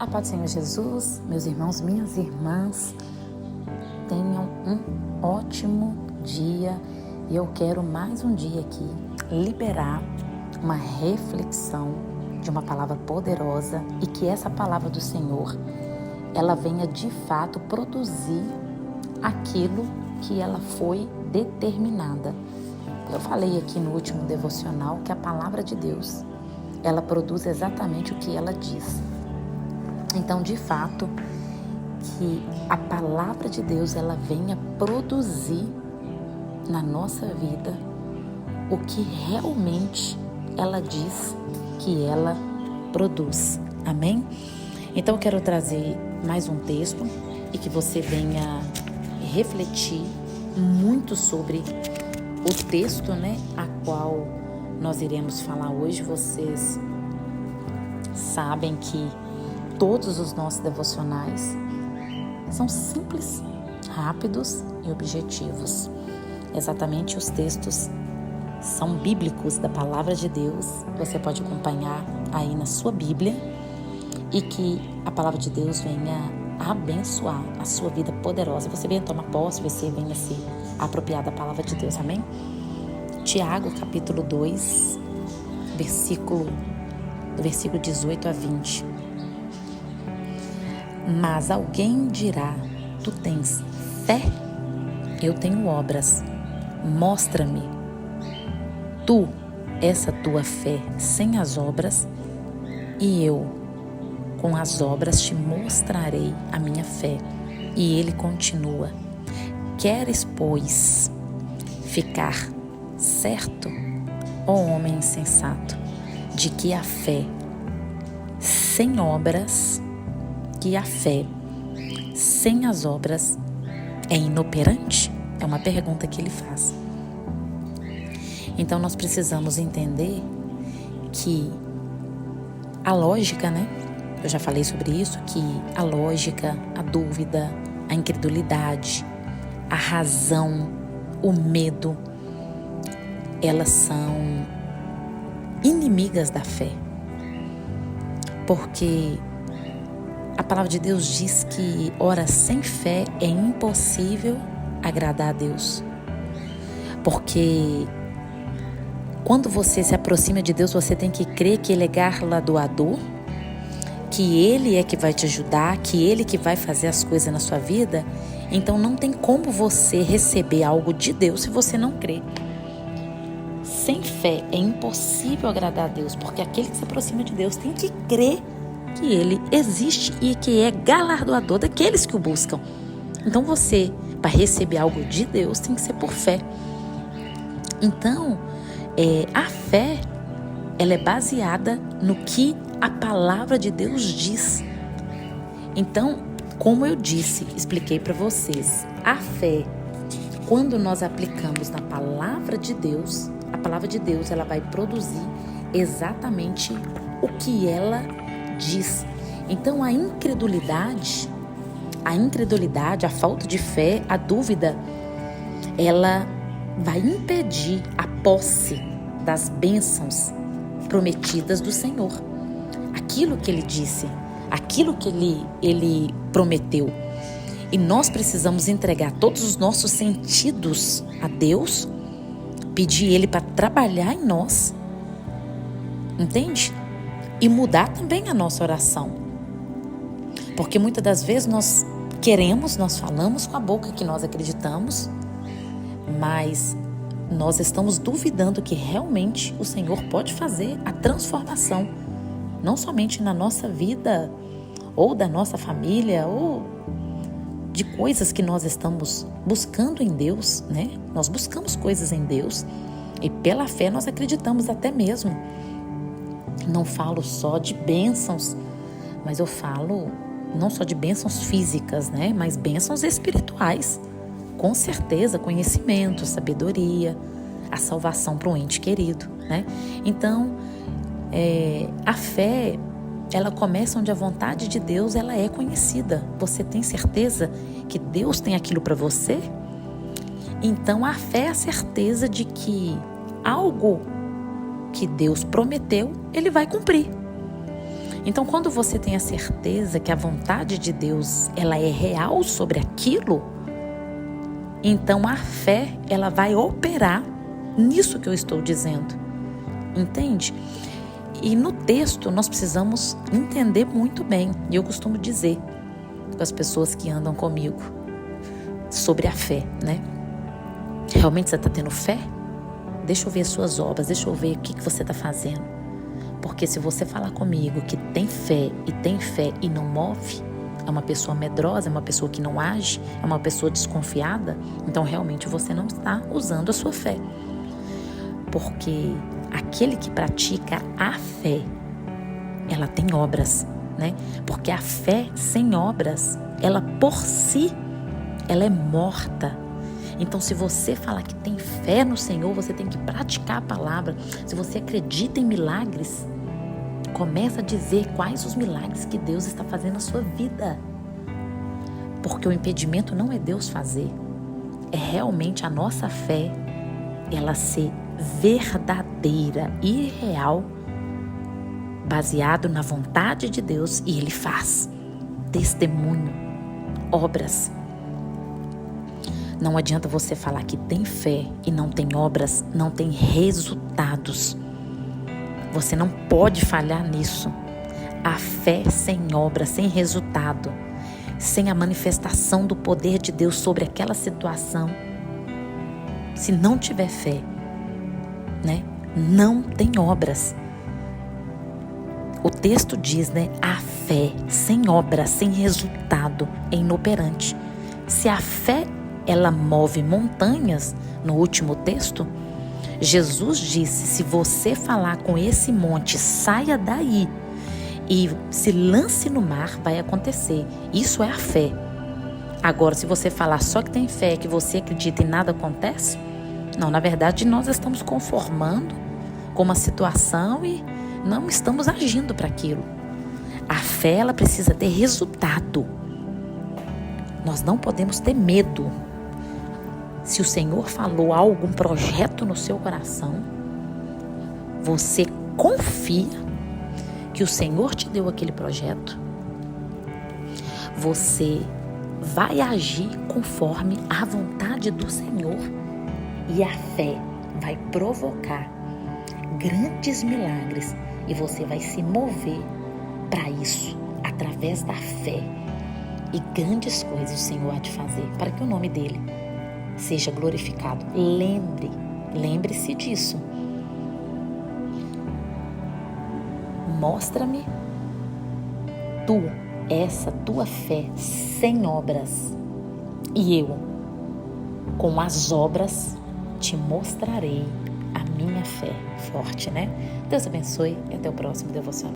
A paz do Senhor Jesus, meus irmãos, minhas irmãs, tenham um ótimo dia. E eu quero mais um dia aqui liberar uma reflexão de uma palavra poderosa e que essa palavra do Senhor, ela venha de fato produzir aquilo que ela foi determinada. Eu falei aqui no último devocional que a palavra de Deus, ela produz exatamente o que ela diz. Então, de fato, que a palavra de Deus, ela venha produzir na nossa vida o que realmente ela diz que ela produz. Amém? Então, eu quero trazer mais um texto e que você venha refletir muito sobre o texto, a qual nós iremos falar hoje. Vocês sabem que todos os nossos devocionais são simples, rápidos e objetivos. Exatamente, os textos são bíblicos da palavra de Deus. Você pode acompanhar aí na sua Bíblia e que a palavra de Deus venha abençoar a sua vida poderosa. Você venha tomar posse, você venha se apropriar da palavra de Deus. Amém? Tiago, capítulo 2, do versículo 18 a 20. Mas alguém dirá: tu tens fé? Eu tenho obras. Mostra-me tu essa tua fé sem as obras, e eu com as obras te mostrarei a minha fé. E ele continua: queres, pois, ficar certo, ó homem insensato, de que a fé sem obras, que a fé sem as obras é inoperante? É uma pergunta que ele faz. Então nós precisamos entender que a lógica, eu já falei sobre isso, que a lógica, a dúvida, a incredulidade, a razão, o medo, elas são inimigas da fé. Porque a palavra de Deus diz que, ora, sem fé é impossível agradar a Deus. Porque quando você se aproxima de Deus, você tem que crer que Ele é galardoador, que Ele é que vai te ajudar, que Ele que vai fazer as coisas na sua vida. Então não tem como você receber algo de Deus se você não crê. Sem fé é impossível agradar a Deus, porque aquele que se aproxima de Deus tem que crer que Ele existe e que é galardoador daqueles que o buscam. Então você, para receber algo de Deus, tem que ser por fé. Então, a fé, ela é baseada no que a palavra de Deus diz. Então, como eu disse, expliquei para vocês, a fé, quando nós aplicamos na palavra de Deus, a palavra de Deus, ela vai produzir exatamente o que ela diz. Então, a incredulidade, a falta de fé, a dúvida, ela vai impedir a posse das bênçãos prometidas do Senhor. Aquilo que Ele disse, aquilo que Ele prometeu. E nós precisamos entregar todos os nossos sentidos a Deus, pedir Ele para trabalhar em nós, entende? E mudar também a nossa oração. Porque muitas das vezes nós falamos com a boca que nós acreditamos, mas nós estamos duvidando que realmente o Senhor pode fazer a transformação, não somente na nossa vida, ou da nossa família, ou de coisas que nós estamos buscando em Deus, Nós buscamos coisas em Deus e pela fé nós acreditamos até mesmo. Não falo só de bênçãos, mas eu falo não só de bênçãos físicas, mas bênçãos espirituais. Com certeza, conhecimento, sabedoria, a salvação para um ente querido, Então, a fé, ela começa onde a vontade de Deus, ela é conhecida. Você tem certeza que Deus tem aquilo para você? Então, a fé é a certeza de que algo que Deus prometeu, Ele vai cumprir. Então, quando você tem a certeza que a vontade de Deus, ela é real sobre aquilo, então a fé, ela vai operar nisso que eu estou dizendo. Entende? E no texto nós precisamos entender muito bem. E eu costumo dizer com as pessoas que andam comigo sobre a fé, né? Realmente você está tendo fé? Deixa eu ver as suas obras, deixa eu ver o que você está fazendo. Porque se você falar comigo que tem fé e não move, é uma pessoa medrosa, é uma pessoa que não age, é uma pessoa desconfiada, então realmente você não está usando a sua fé. Porque aquele que pratica a fé, ela tem obras, né? Porque a fé sem obras, ela por si, ela é morta. Então, se você falar que tem fé no Senhor, você tem que praticar a palavra. Se você acredita em milagres, começa a dizer quais os milagres que Deus está fazendo na sua vida. Porque o impedimento não é Deus fazer, é realmente a nossa fé, ela ser verdadeira e real, baseado na vontade de Deus, e Ele faz testemunho, obras. Não adianta você falar que tem fé e não tem obras, não tem resultados. Você não pode falhar nisso. A fé sem obra, sem resultado, sem a manifestação do poder de Deus sobre aquela situação, se não tiver fé, né, não tem obras. O texto diz, né, a fé sem obra, sem resultado, é inoperante. Se a fé, ela move montanhas, no último texto, Jesus disse, se você falar com esse monte, saia daí e se lance no mar, vai acontecer. Isso é a fé. Agora, se você falar só que tem fé, que você acredita e nada acontece, não, na verdade nós estamos conformando com uma situação e não estamos agindo para aquilo. A fé, ela precisa ter resultado. Nós não podemos ter medo. Se o Senhor falou algo, um projeto no seu coração, você confia que o Senhor te deu aquele projeto, você vai agir conforme a vontade do Senhor e a fé vai provocar grandes milagres e você vai se mover para isso, através da fé, e grandes coisas o Senhor há de fazer para que o nome dele seja glorificado. Lembre-se disso. Mostra-me essa tua fé sem obras, e eu, com as obras, te mostrarei a minha fé forte, né? Deus abençoe e até o próximo devocional.